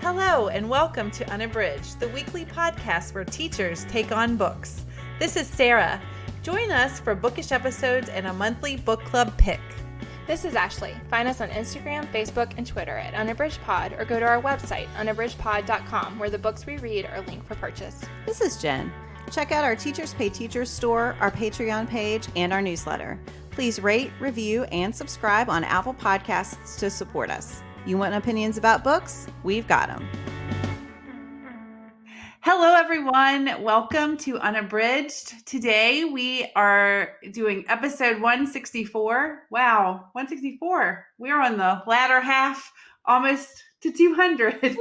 Hello and welcome to Unabridged, the weekly podcast where teachers take on books. This is Sarah. Join us for bookish episodes and a monthly book club pick. This is Ashley. Find us on Instagram, Facebook, and Twitter at Unabridged Pod, or go to our website, unabridgedpod.com, where the books we read are linked for purchase. This is Jen. Check out our Teachers Pay Teachers store, our Patreon page, and our newsletter. Please rate, review, and subscribe on Apple Podcasts to support us. You want opinions about books? We've got them. Hello, everyone. Welcome to Unabridged. Today we are doing episode 164. Wow, 164. We're on the latter half, almost to 200.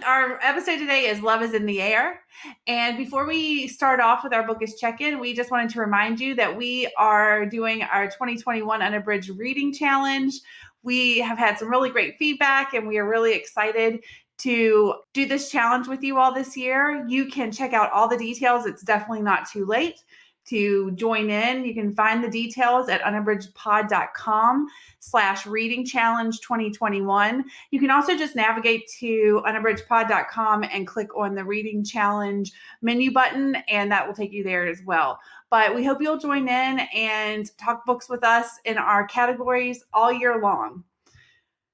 Our episode today is Love is in the Air. And before we start off with our bookish check-in, we just wanted to remind you that we are doing our 2021 Unabridged Reading Challenge. We have had some really great feedback, and we are really excited to do this challenge with you all this year. You can check out all the details. It's definitely not too late to join in. You can find the details at unabridgedpod.com/reading challenge 2021. You can also just navigate to unabridgedpod.com and click on the reading challenge menu button, and that will take you there as well. But we hope you'll join in and talk books with us in our categories all year long.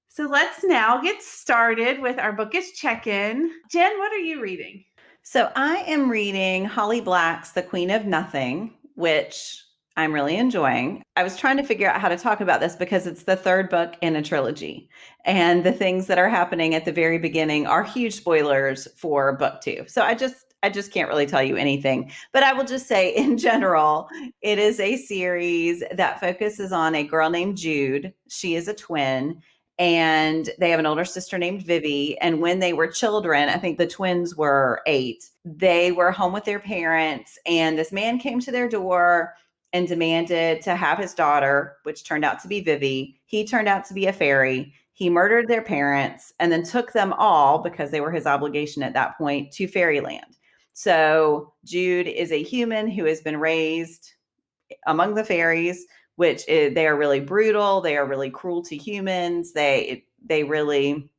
So let's now get started with our bookish check-in. Jen, what are you reading? So I am reading Holly Black's The Queen of Nothing, which I'm really enjoying. I was trying to figure out how to talk about this because it's the third book in a trilogy. And the things that are happening at the very beginning are huge spoilers for book 2. So I just can't really tell you anything. But I will just say, in general, it is a series that focuses on a girl named Jude. She is a twin. And they have an older sister named Vivi. And when they were children, I think the twins were 8, they were home with their parents. And this man came to their door and demanded to have his daughter, which turned out to be Vivi. He turned out to be a fairy. He murdered their parents and then took them all, because they were his obligation at that point, to fairyland. So Jude is a human who has been raised among the fairies, which they are really brutal. They are really cruel to humans. They really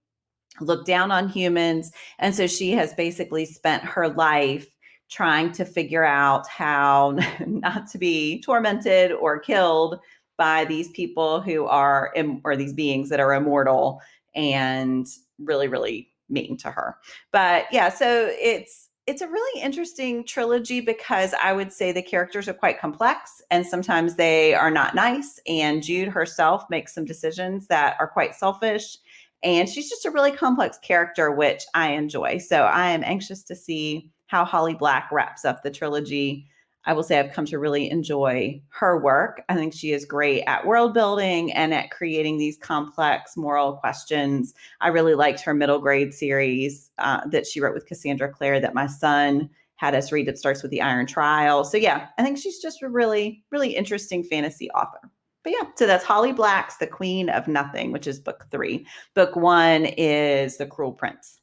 look down on humans. And so she has basically spent her life trying to figure out how not to be tormented or killed by these people who are, or these beings that are immortal and really, really mean to her. But yeah, so it's a really interesting trilogy because I would say the characters are quite complex and sometimes they are not nice. And Jude herself makes some decisions that are quite selfish. And she's just a really complex character, which I enjoy. So I am anxious to see how Holly Black wraps up the trilogy. I will say I've come to really enjoy her work. I think she is great at world building and at creating these complex moral questions. I really liked her middle grade series that she wrote with Cassandra Clare that my son had us read. It starts with the Iron Trial. So yeah, I think she's just a really, really interesting fantasy author. But yeah, so that's Holly Black's The Queen of Nothing, which is book 3. Book 1 is The Cruel Prince.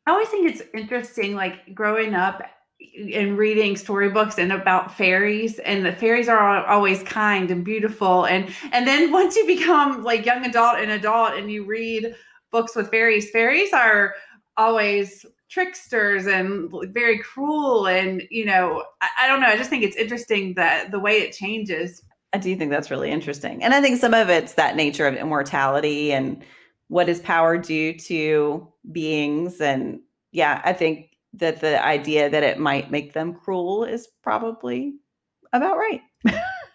I always think it's interesting, like growing up and reading storybooks and about fairies, and the fairies are always kind and beautiful. And then once you become like young adult and you read books with fairies are always tricksters and very cruel. And, I don't know. I just think it's interesting that the way it changes. I do think that's really interesting. And I think some of it's that nature of immortality and what is power due to beings. And yeah, I think that the idea that it might make them cruel is probably about right.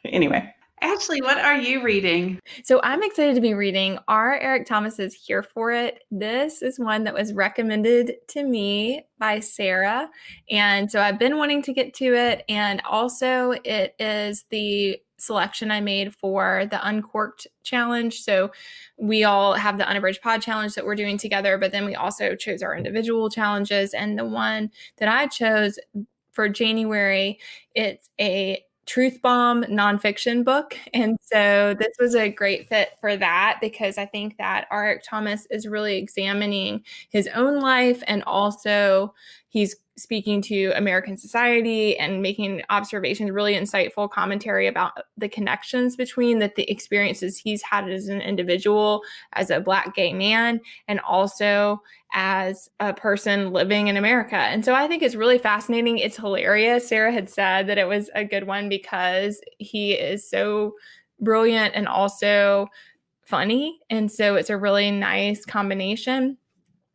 Anyway. Ashley, what are you reading? So I'm excited to be reading R. Eric Thomas's Here for It. This is one that was recommended to me by Sarah. And so I've been wanting to get to it. And also it is the selection I made for the Uncorked challenge. So we all have the Unabridged Pod challenge that we're doing together, but then we also chose our individual challenges. And the one that I chose for January, it's a truth bomb nonfiction book. And so this was a great fit for that, because I think that Eric Thomas is really examining his own life, and also he's speaking to American society and making observations, really insightful commentary about the connections between the experiences he's had as an individual, as a Black gay man, and also as a person living in America. And so I think it's really fascinating. It's hilarious. Sarah had said that it was a good one because he is so brilliant and also funny. And so it's a really nice combination.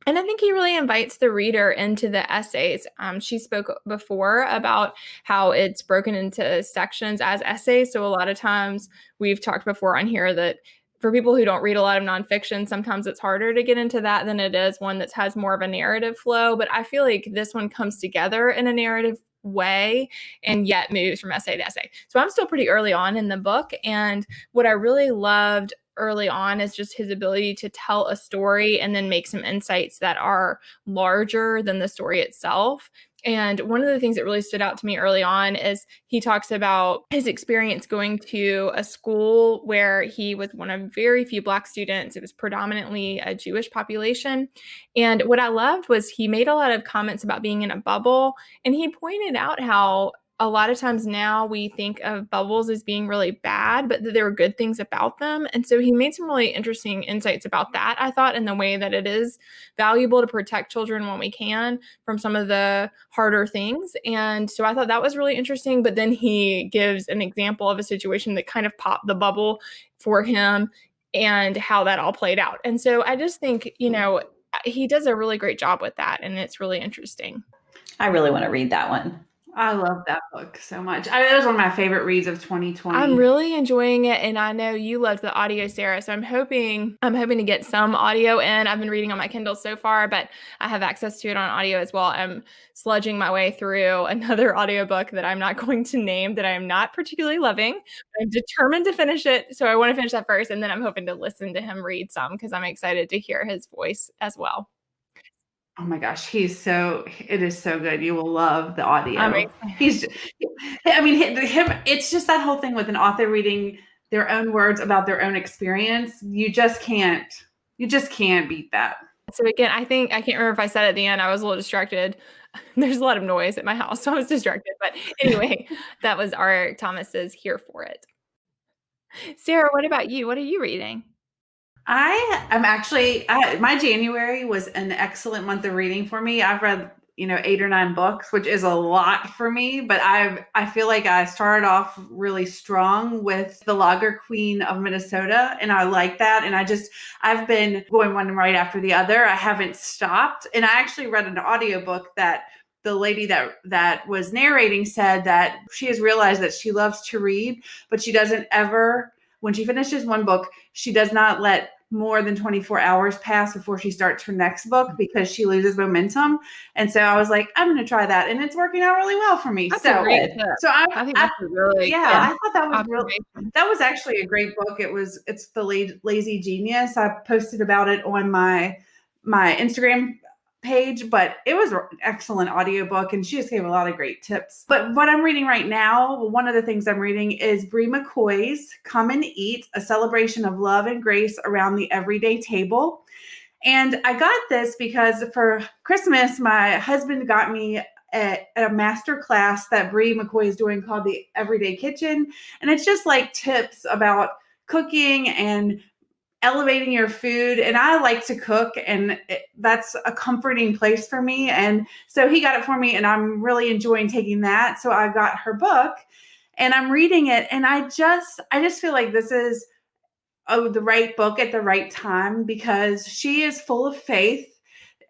And I think he really invites the reader into the essays. She spoke before about how it's broken into sections as essays. So a lot of times we've talked before on here that for people who don't read a lot of nonfiction, sometimes it's harder to get into that than it is one that has more of a narrative flow. But I feel like this one comes together in a narrative way and yet moves from essay to essay. So I'm still pretty early on in the book. And what I really loved early on is just his ability to tell a story and then make some insights that are larger than the story itself. And one of the things that really stood out to me early on is he talks about his experience going to a school where he was one of very few Black students. It was predominantly a Jewish population. And what I loved was he made a lot of comments about being in a bubble. And he pointed out how a lot of times now we think of bubbles as being really bad, but that there are good things about them. And so he made some really interesting insights about that, I thought, in the way that it is valuable to protect children when we can from some of the harder things. And so I thought that was really interesting. But then he gives an example of a situation that kind of popped the bubble for him and how that all played out. And so I just think, he does a really great job with that. And it's really interesting. I really want to read that one. I love that book so much. It was one of my favorite reads of 2020. I'm really enjoying it, and I know you loved the audio, Sarah. So I'm hoping to get some audio in. I've been reading on my Kindle so far, but I have access to it on audio as well. I'm sludging my way through another audiobook that I'm not going to name that I am not particularly loving. I'm determined to finish it, so I want to finish that first, and then I'm hoping to listen to him read some because I'm excited to hear his voice as well. Oh my gosh, it is so good. You will love the audio. It's just that whole thing with an author reading their own words about their own experience. You just can't beat that. So again, I can't remember if I said at the end, I was a little distracted. There's a lot of noise at my house, so I was distracted. But anyway, that was Eric Thomas's Here for It. Sarah, what about you? What are you reading? My January was an excellent month of reading for me. I've read, 8 or 9 books, which is a lot for me, but I feel like I started off really strong with The Lager Queen of Minnesota, and I like that. And I've been going one right after the other. I haven't stopped. And I actually read an audiobook that the lady that was narrating said that she has realized that she loves to read, but she doesn't ever, when she finishes one book, she does not let more than 24 hours pass before she starts her next book because she loses momentum. And so I was like, I'm going to try that. And it's working out really well for me. That's a great tip. I think that's a really good I thought that was actually a great book. It's The Lazy Genius. I posted about it on my Instagram page, but it was an excellent audiobook, and she just gave a lot of great tips. But what I'm reading right now, one of the things I'm reading is Brie McCoy's Come and Eat, a celebration of love and grace around the everyday table. And I got this because for Christmas, my husband got me a master class that Brie McCoy is doing called The Everyday Kitchen. And it's just like tips about cooking and elevating your food. And I like to cook, and that's a comforting place for me. And so he got it for me, and I'm really enjoying taking that. So I got her book and I'm reading it. And I just feel like this is the right book at the right time because she is full of faith,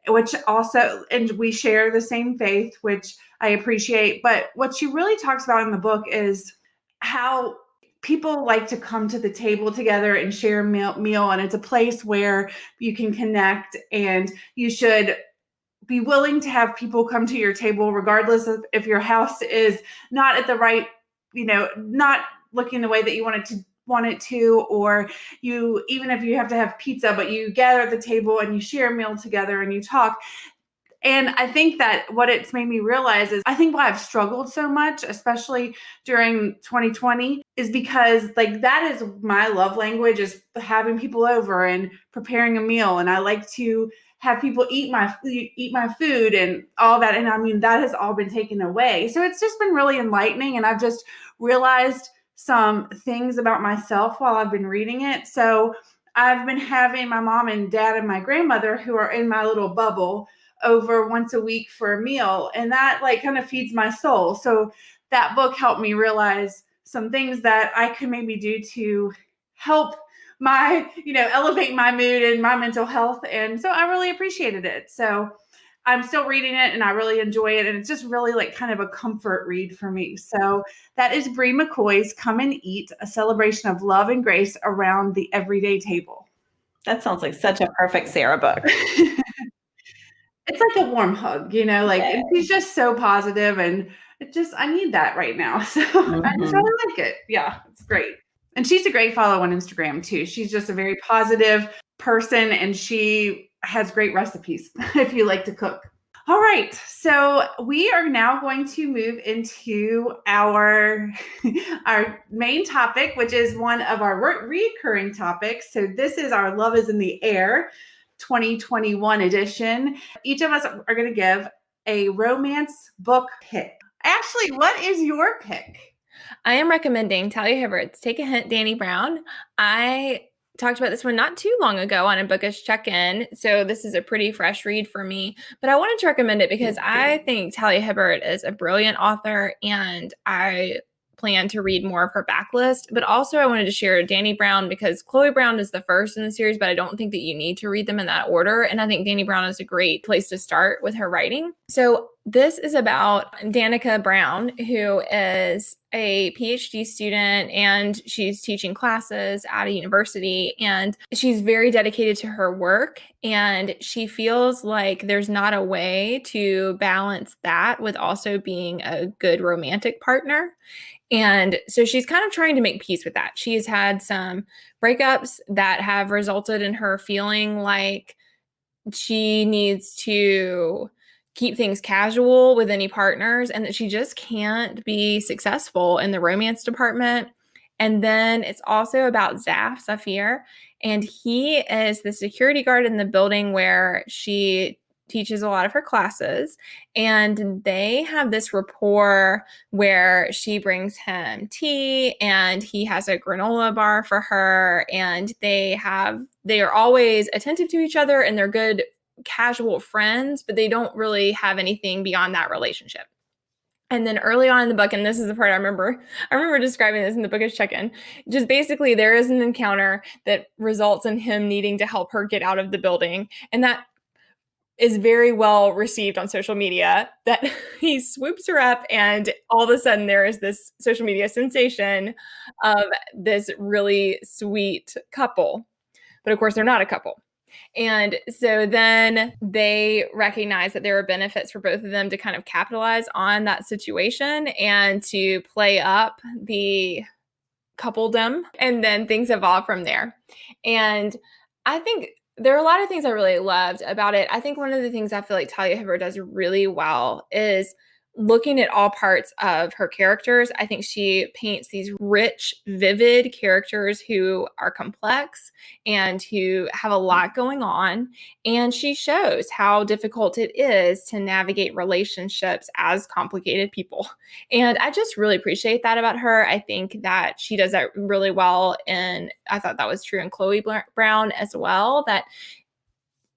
and we share the same faith, which I appreciate. But what she really talks about in the book is how people like to come to the table together and share a meal, and it's a place where you can connect, and you should be willing to have people come to your table regardless of if your house is not at the right, not looking the way that you want it to, or even if you have to have pizza, but you gather at the table and you share a meal together and you talk. And I think that what it's made me realize is I think why I've struggled so much, especially during 2020, is because that is my love language, is having people over and preparing a meal. And I like to have people eat my food and all that. And I mean, that has all been taken away. So it's just been really enlightening. And I've just realized some things about myself while I've been reading it. So I've been having my mom and dad and my grandmother, who are in my little bubble, over once a week for a meal. And that like kind of feeds my soul. So that book helped me realize some things that I could maybe do to help my, elevate my mood and my mental health. And so I really appreciated it. So I'm still reading it and I really enjoy it. And it's just really like kind of a comfort read for me. So that is Bree McCoy's Come and Eat, a celebration of love and grace around the everyday table. That sounds like such a perfect Sarah book. It's like a warm hug, and she's just so positive, and I need that right now. So I just really like it. Yeah, it's great. And she's a great follow on Instagram too. She's just a very positive person, and she has great recipes if you like to cook. All right, so we are now going to move into our main topic, which is one of our recurring topics. So this is our Love is in the Air 2021 edition. Each of us are going to give a romance book pick. Ashley, what is your pick? I am recommending Talia Hibbert's Take a Hint, Dani Brown. I talked about this one not too long ago on a bookish check-in, so this is a pretty fresh read for me. But I wanted to recommend it because I think Talia Hibbert is a brilliant author, and I plan to read more of her backlist. But also I wanted to share Dani Brown because Chloe Brown is the first in the series, but I don't think that you need to read them in that order. And I think Dani Brown is a great place to start with her writing. So this is about Danica Brown, who is a PhD student, and she's teaching classes at a university, and she's very dedicated to her work, and she feels like there's not a way to balance that with also being a good romantic partner. And so she's kind of trying to make peace with that. She's had some breakups that have resulted in her feeling like she needs to keep things casual with any partners, and that she just can't be successful in the romance department. And then it's also about Zafir, and he is the security guard in the building where she teaches a lot of her classes, and they have this rapport where she brings him tea and he has a granola bar for her, and they are always attentive to each other, and they're good casual friends, but they don't really have anything beyond that relationship. And then early on in the book, and this is the part I remember describing this in the bookish check-in, just basically there is an encounter that results in him needing to help her get out of the building, and that is very well received on social media, that he swoops her up, and all of a sudden there is this social media sensation of this really sweet couple. But of course, they're not a couple. And so then they recognize that there are benefits for both of them to kind of capitalize on that situation and to play up the coupledom. And then things evolve from there. And I think there are a lot of things I really loved about it. I think one of the things I feel like Talia Hibbert does really well is looking at all parts of her characters. I think she paints these rich, vivid characters who are complex and who have a lot going on. And she shows how difficult it is to navigate relationships as complicated people. And I just really appreciate that about her. I think that she does that really well. And I thought that was true in Chloe Brown as well, that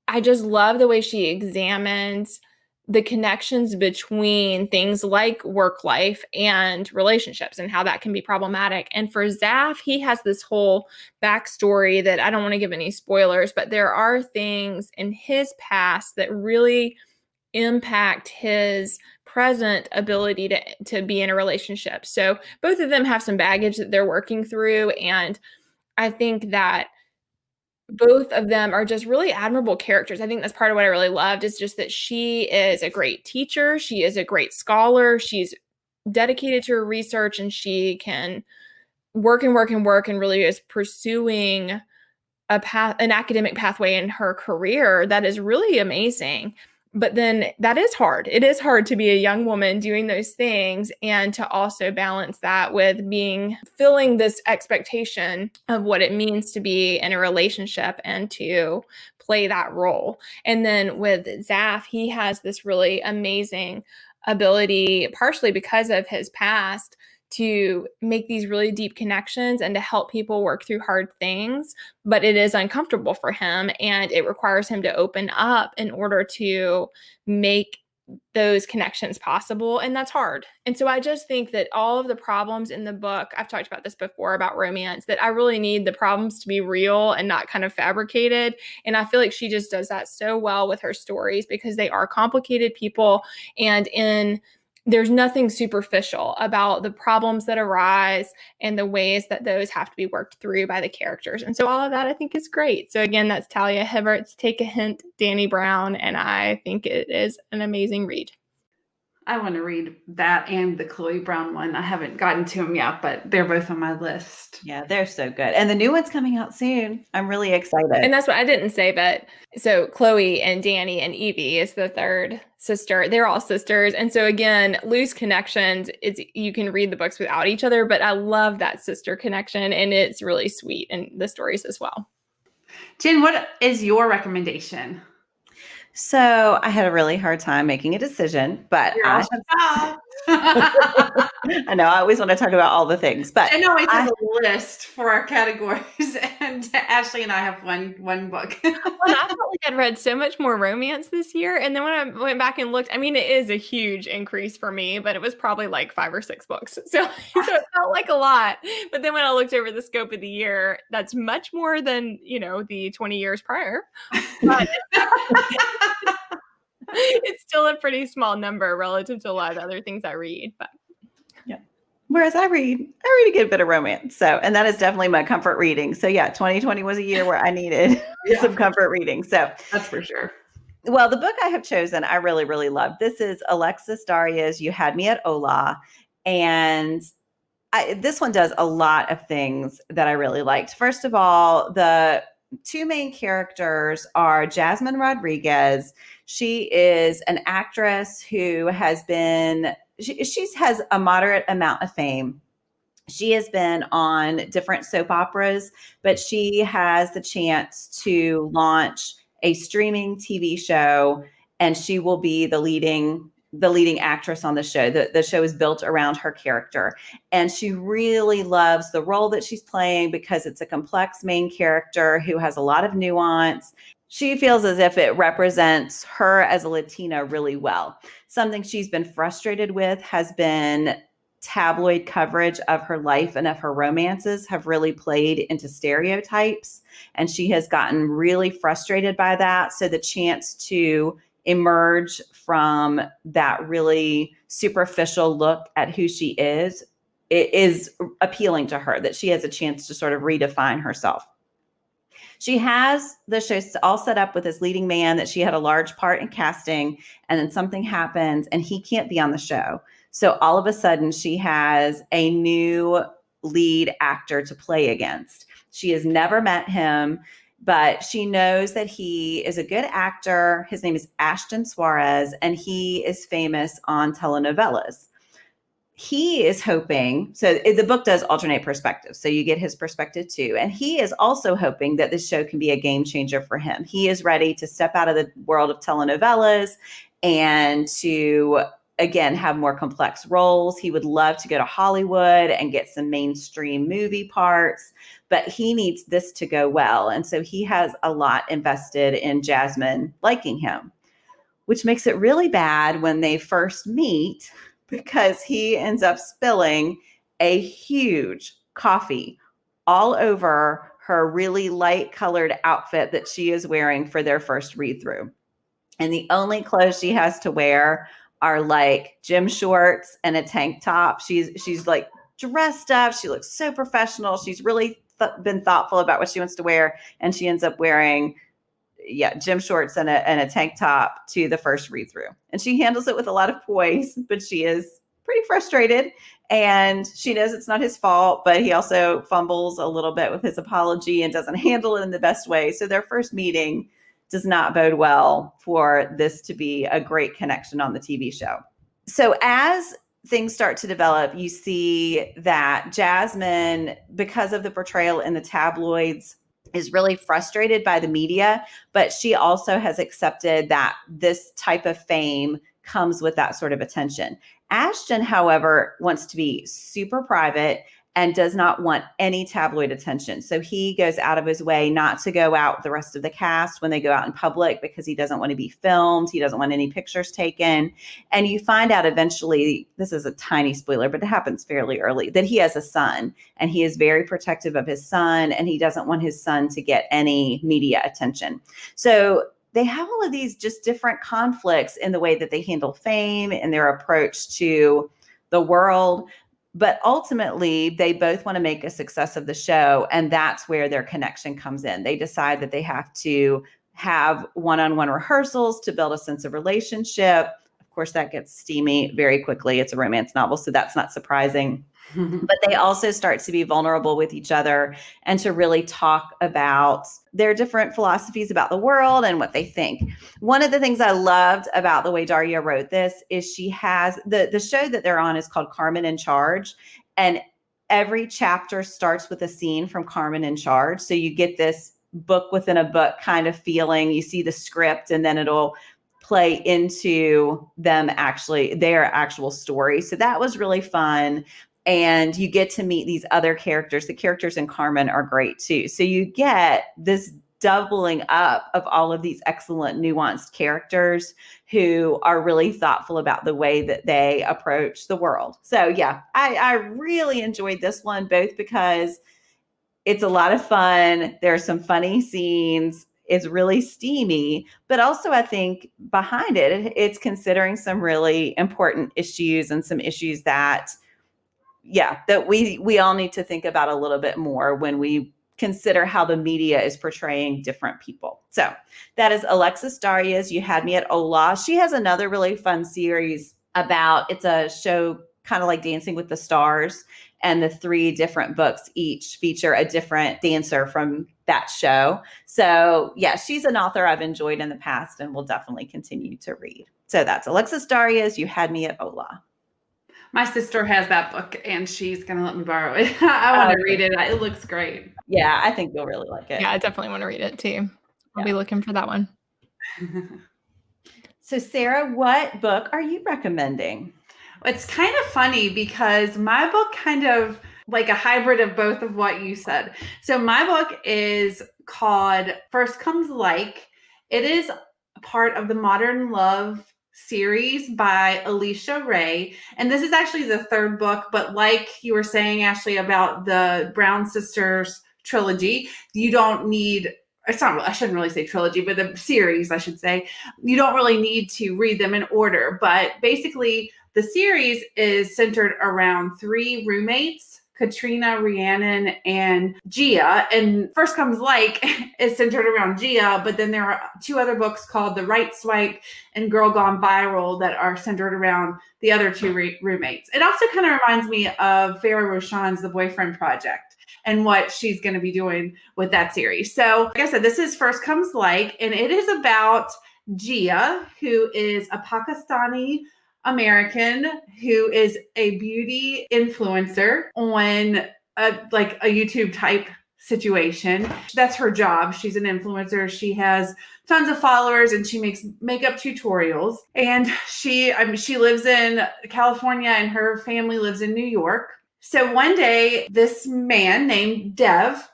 I just love the way she examines the connections between things like work life and relationships and how that can be problematic. And for Zaf, he has this whole backstory that I don't want to give any spoilers, but there are things in his past that really impact his present ability to be in a relationship. So both of them have some baggage that they're working through. And I think that both of them are just really admirable characters. I think that's part of what I really loved, is just that she is a great teacher. She is a great scholar. She's dedicated to her research, and she can work and work and work, and really is pursuing an academic pathway in her career that is really amazing. But then that is hard. It is hard to be a young woman doing those things and to also balance that with filling this expectation of what it means to be in a relationship and to play that role. And then with Zaf, he has this really amazing ability, partially because of his past, to make these really deep connections and to help people work through hard things, but it is uncomfortable for him and it requires him to open up in order to make those connections possible, and that's hard. And so I just think that all of the problems in the book, I've talked about this before about romance, that I really need the problems to be real and not kind of fabricated. And I feel like she just does that so well with her stories because they are complicated people, and there's nothing superficial about the problems that arise and the ways that those have to be worked through by the characters. And so all of that I think is great. So again, that's Talia Hibbert's Take a Hint, Dani Brown, and I think it is an amazing read. I want to read that and the Chloe Brown one. I haven't gotten to them yet, but they're both on my list. Yeah, they're so good. And the new one's coming out soon. I'm really excited. And that's what I didn't say, but so Chloe and Dani and Evie is the third sister. They're all sisters. And so again, loose connections, you can read the books without each other, but I love that sister connection and it's really sweet in the stories as well. Jen, what is your recommendation? So I had a really hard time making a decision, but I know I always want to talk about all the things, but Jen always has a list for our categories, and Ashley and I have one book. Well, I felt like I'd read so much more romance this year, and then when I went back and looked, I mean, it is a huge increase for me, but it was probably like 5 or 6 books, so it felt like a lot. But then when I looked over the scope of the year, that's much more than the 20 years prior. But it's still a pretty small number relative to a lot of other things I read. But yeah, whereas I read a good bit of romance. So, and that is definitely my comfort reading. So yeah, 2020 was a year where I needed some comfort reading. So that's for sure. Well, the book I have chosen, I really, really love. This is Alexis Daria's You Had Me at Hola. And this one does a lot of things that I really liked. First of all, the 2 main characters are Jasmine Rodriguez. She is an actress who has has a moderate amount of fame. She has been on different soap operas, but she has the chance to launch a streaming TV show, and she will be the leading actress on the show. The show is built around her character, and she really loves the role that she's playing because it's a complex main character who has a lot of nuance. She feels as if it represents her as a Latina really well. Something she's been frustrated with has been tabloid coverage of her life and of her romances have really played into stereotypes, and she has gotten really frustrated by that. So the chance to emerge from that really superficial look at who she is, it is appealing to her, that she has a chance to sort of redefine herself. She has the show all set up with this leading man that she had a large part in casting, and then something happens and he can't be on the show. So all of a sudden she has a new lead actor to play against. She has never met him, but she knows that he is a good actor. His name is Ashton Suarez, and he is famous on telenovelas. He is hoping, so the book does alternate perspectives, so you get his perspective too. And he is also hoping that this show can be a game changer for him. He is ready to step out of the world of telenovelas and to, again, have more complex roles. He would love to go to Hollywood and get some mainstream movie parts, but he needs this to go well. And so he has a lot invested in Jasmine liking him, which makes it really bad when they first meet, because he ends up spilling a huge coffee all over her really light colored outfit that she is wearing for their first read through. And the only clothes she has to wear are like gym shorts and a tank top. She's like dressed up. She looks so professional. She's really been thoughtful about what she wants to wear. And she ends up wearing gym shorts and a tank top to the first read through. And she handles it with a lot of poise, but she is pretty frustrated. And she knows it's not his fault, but he also fumbles a little bit with his apology and doesn't handle it in the best way. So their first meeting does not bode well for this to be a great connection on the TV show. So as things start to develop, you see that Jasmine, because of the portrayal in the tabloids, is really frustrated by the media, but she also has accepted that this type of fame comes with that sort of attention. Ashton, however, wants to be super private and does not want any tabloid attention. So he goes out of his way not to go out with the rest of the cast when they go out in public because he doesn't want to be filmed. He doesn't want any pictures taken. And you find out eventually, this is a tiny spoiler, but it happens fairly early, that he has a son and he is very protective of his son and he doesn't want his son to get any media attention. So they have all of these just different conflicts in the way that they handle fame and their approach to the world. But ultimately, they both want to make a success of the show, and that's where their connection comes in. They decide that they have to have one-on-one rehearsals to build a sense of relationship. Of course, that gets steamy very quickly. It's a romance novel, so that's not surprising. But they also start to be vulnerable with each other and to really talk about their different philosophies about the world and what they think. One of the things I loved about the way Daria wrote this is she has the show that they're on is called Carmen in Charge. And every chapter starts with a scene from Carmen in Charge. So you get this book within a book kind of feeling. You see the script and then it'll play into them their actual story. So that was really fun. And you get to meet these other characters. The characters in Carmen are great too. So you get this doubling up of all of these excellent nuanced characters who are really thoughtful about the way that they approach the world. So yeah, I really enjoyed this one, both because it's a lot of fun. There are some funny scenes. It's really steamy, but also I think behind it, it's considering some really important issues and some issues that we all need to think about a little bit more when we consider how the media is portraying different people. So that is Alexis Daria's You Had Me at Hola. She has another really fun series it's a show kind of like Dancing with the Stars, and the 3 different books each feature a different dancer from that show. So yeah, she's an author I've enjoyed in the past and will definitely continue to read. So that's Alexis Daria's You Had Me at Hola. My sister has that book and she's going to let me borrow it. I want to read it. It looks great. Yeah, I think you'll really like it. Yeah, I definitely want to read it too. I'll be looking for that one. So Sarah, what book are you recommending? It's kind of funny because my book kind of like a hybrid of both of what you said. So my book is called First Comes Like. It is part of the Modern Love series by Alisha Ray. And this is actually the 3rd book, but like you were saying, Ashley, about the Brown Sisters trilogy, you don't need, I shouldn't really say trilogy, but the series, I should say, you don't really need to read them in order. But basically, the series is centered around 3 roommates, Katrina, Rhiannon, and Gia. And First Comes Like is centered around Gia, but then there are 2 other books called The Right Swipe and Girl Gone Viral that are centered around the other 2 roommates. It also kind of reminds me of Farrah Rochon's The Boyfriend Project and what she's going to be doing with that series. So like I said, this is First Comes Like, and it is about Gia, who is a Pakistani American who is a beauty influencer on a YouTube type situation. That's her job. She's an influencer. She has tons of followers and she makes makeup tutorials. And she lives in California and her family lives in New York. So one day, this man named Dev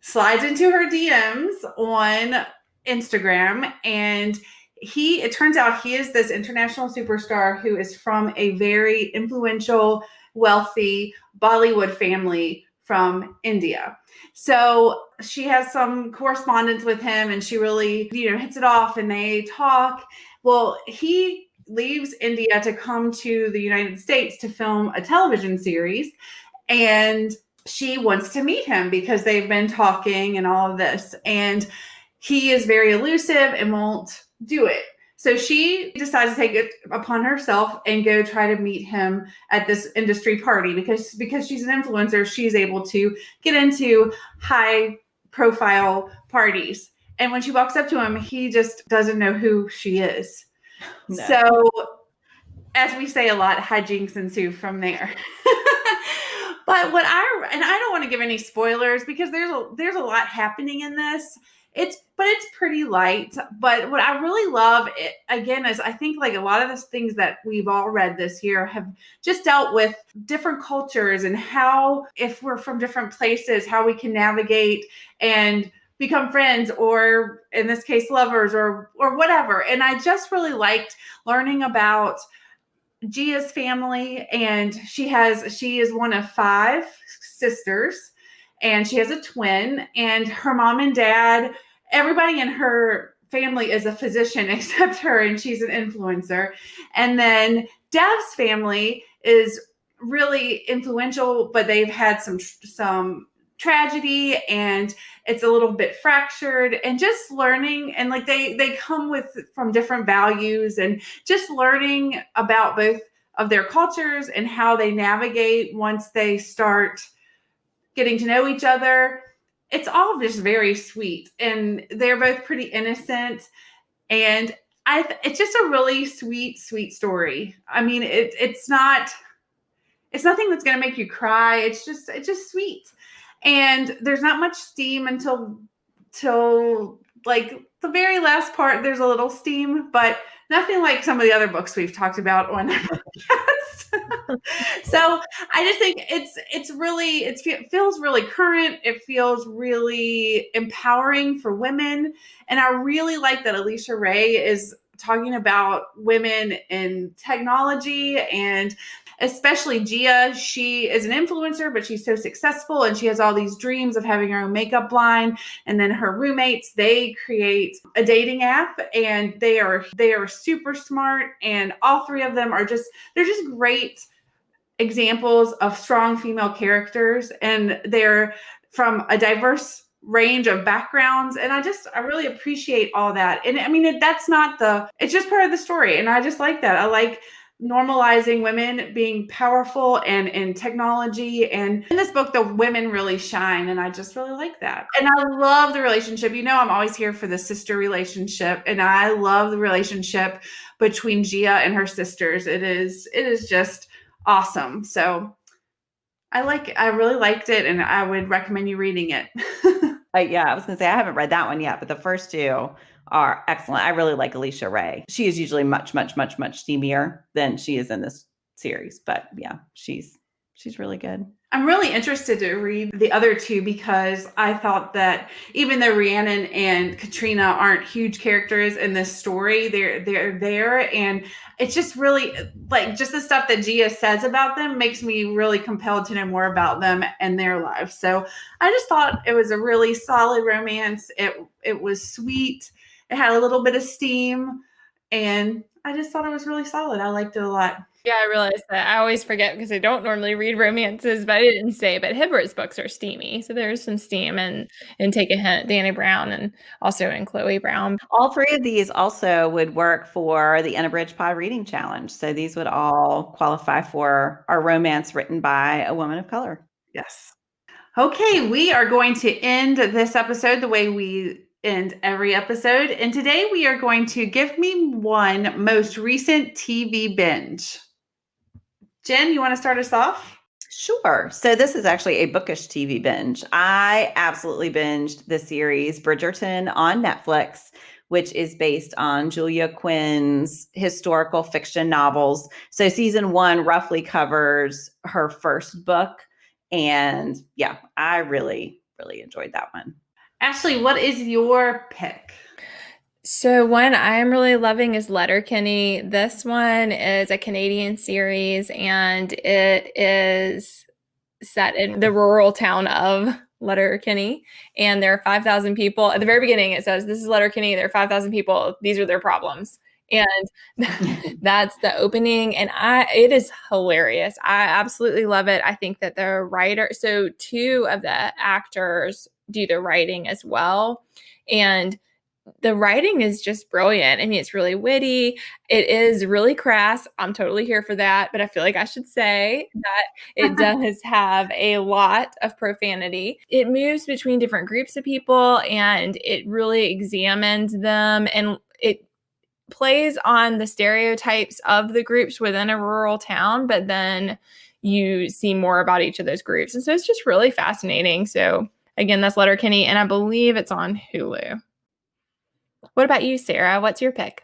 slides into her DMs on Instagram, and it turns out he is this international superstar who is from a very influential, wealthy Bollywood family from India. So she has some correspondence with him and she really, hits it off and they talk. Well, he leaves India to come to the United States to film a television series, and she wants to meet him because they've been talking and all of this. And he is very elusive and won't do it. So she decides to take it upon herself and go try to meet him at this industry party because she's an influencer, she's able to get into high profile parties. And when she walks up to him, he just doesn't know who she is. No. So, as we say a lot, hijinks ensue from there. But I don't want to give any spoilers because there's a lot happening in this. It's pretty light. But what I really love again is I think like a lot of the things that we've all read this year have just dealt with different cultures and how, if we're from different places, how we can navigate and become friends, or in this case lovers, or whatever. And I just really liked learning about Gia's family, and she is one of 5 sisters, and she has a twin, and her mom and dad, everybody in her family is a physician except her, and she's an influencer. And then Dev's family is really influential, but they've had some tragedy, and it's a little bit fractured, and just learning, and like they come from different values, and just learning about both of their cultures and how they navigate once they start getting to know each other. It's all just very sweet, and they're both pretty innocent, and it's just a really sweet story. I mean, it's nothing that's going to make you cry. It's just sweet. And there's not much steam until like the very last part. There's a little steam, but nothing like some of the other books we've talked about on the podcast. So I just think it feels really current. It feels really empowering for women. And I really like that Alisha Ray is talking about women in technology, and especially Gia. She is an influencer, but she's so successful, and she has all these dreams of having her own makeup line. And then her roommates, they create a dating app, and they are super smart, and all 3 of them they're just great examples of strong female characters, and they're from a diverse range of backgrounds, and I really appreciate all that. And I mean, it's just part of the story, and I just like that. I like normalizing women being powerful and in technology, and in this book the women really shine, and I just really like that. And I love the relationship. I'm always here for the sister relationship, and I love the relationship between Gia and her sisters. It is just awesome. So I really liked it, and I would recommend you reading it. Yeah, I was going to say, I haven't read that one yet, but the first 2 are excellent. I really like Alisha Ray. She is usually much, much, much, much steamier than she is in this series. But yeah, she's really good. I'm really interested to read the other 2 because I thought that even though Rhiannon and Katrina aren't huge characters in this story, they're there, and it's just really like just the stuff that Gia says about them makes me really compelled to know more about them and their lives. So I just thought it was a really solid romance. It was sweet. It had a little bit of steam, and I just thought it was really solid. I liked it a lot. Yeah, I realized that. I always forget because I don't normally read romances, but I didn't say. But Hibbert's books are steamy, so there's some steam and Take a Hint, Dani Brown, and also in Chloe Brown. All 3 of these also would work for the Unabridged Pod Reading Challenge. So these would all qualify for our romance written by a woman of color. Yes. Okay, we are going to end this episode the way we end every episode. And today we are going to give me one most recent TV binge. Jen, you want to start us off? Sure. So this is actually a bookish TV binge. I absolutely binged the series Bridgerton on Netflix, which is based on Julia Quinn's historical fiction novels. So season 1 roughly covers her first book. And yeah, I really, really enjoyed that one. Ashley, what is your pick? So one I'm really loving is Letterkenny. This one is a Canadian series, and it is set in the rural town of Letterkenny, and there are 5,000 people. At the very beginning, it says, "This is Letterkenny. There are 5,000 people. These are their problems." And that's the opening, and it is hilarious. I absolutely love it. I think that the writer, so 2 of the actors do the writing as well, and the writing is just brilliant. I mean, it's really witty. It is really crass. I'm totally here for that. But I feel like I should say that it does have a lot of profanity. It moves between different groups of people and it really examines them, and it plays on the stereotypes of the groups within a rural town, but then you see more about each of those groups. And so it's just really fascinating. So again, that's Letterkenny, and I believe it's on Hulu. What about you, Sarah? What's your pick?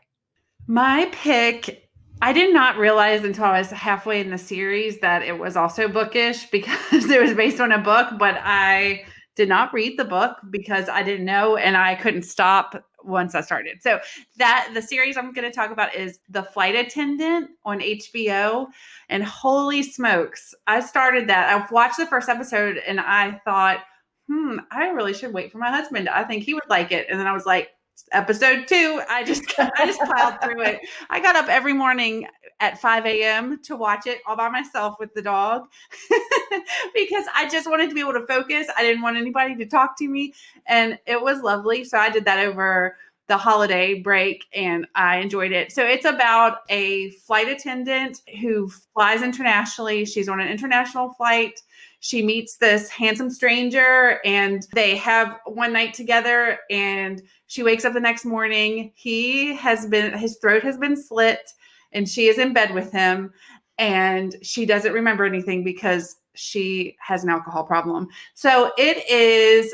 My pick, I did not realize until I was halfway in the series that it was also bookish because it was based on a book, but I did not read the book because I didn't know and I couldn't stop once I started. So the series I'm going to talk about is The Flight Attendant on HBO. And holy smokes, I started that. I watched the first episode and I thought, I really should wait for my husband. I think he would like it. And then I was like, episode 2, I just plowed through it. I got up every morning at 5 a.m. to watch it all by myself with the dog because I just wanted to be able to focus. I didn't want anybody to talk to me, and it was lovely. So I did that over the holiday break and I enjoyed it. So it's about a flight attendant who flies internationally. She's on an international flight. She meets this handsome stranger and they have one night together, and she wakes up the next morning. His throat has been slit and she is in bed with him, and she doesn't remember anything because she has an alcohol problem. So I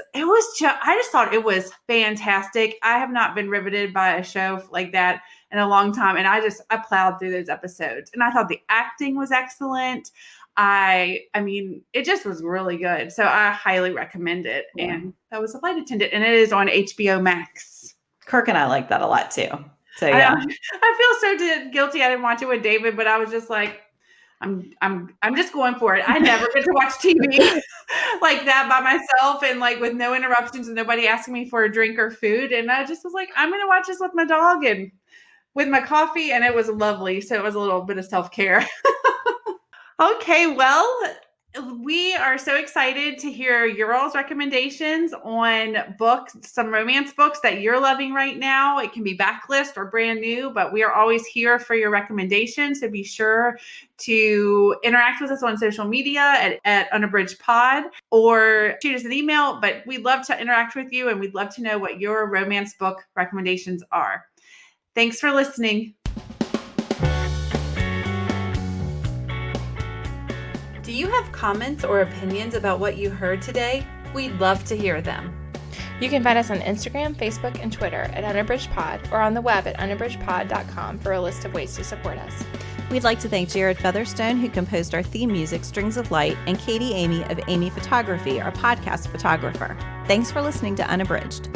just thought it was fantastic. I have not been riveted by a show like that in a long time. And I plowed through those episodes and I thought the acting was excellent. I mean, it just was really good. So I highly recommend it. Yeah. And that was The Flight Attendant, and it is on HBO Max. Kirk and I like that a lot too. So yeah. I feel so guilty I didn't watch it with David, but I was just like, I'm just going for it. I never get to watch TV like that by myself and like with no interruptions and nobody asking me for a drink or food. And I just was like, I'm going to watch this with my dog and with my coffee. And it was lovely. So it was a little bit of self-care. Okay, well, we are so excited to hear your all's recommendations on books, some romance books that you're loving right now. It can be backlist or brand new, but we are always here for your recommendations. So be sure to interact with us on social media at Unabridged Pod, or shoot us an email. But we'd love to interact with you, and we'd love to know what your romance book recommendations are. Thanks for listening. Do you have comments or opinions about what you heard today? We'd love to hear them. You can find us on Instagram, Facebook, and Twitter at Unabridged Pod, or on the web at unabridgedpod.com for a list of ways to support us. We'd like to thank Jared Featherstone, who composed our theme music, Strings of Light, and Katie Amy of Amy Photography, our podcast photographer. Thanks for listening to Unabridged.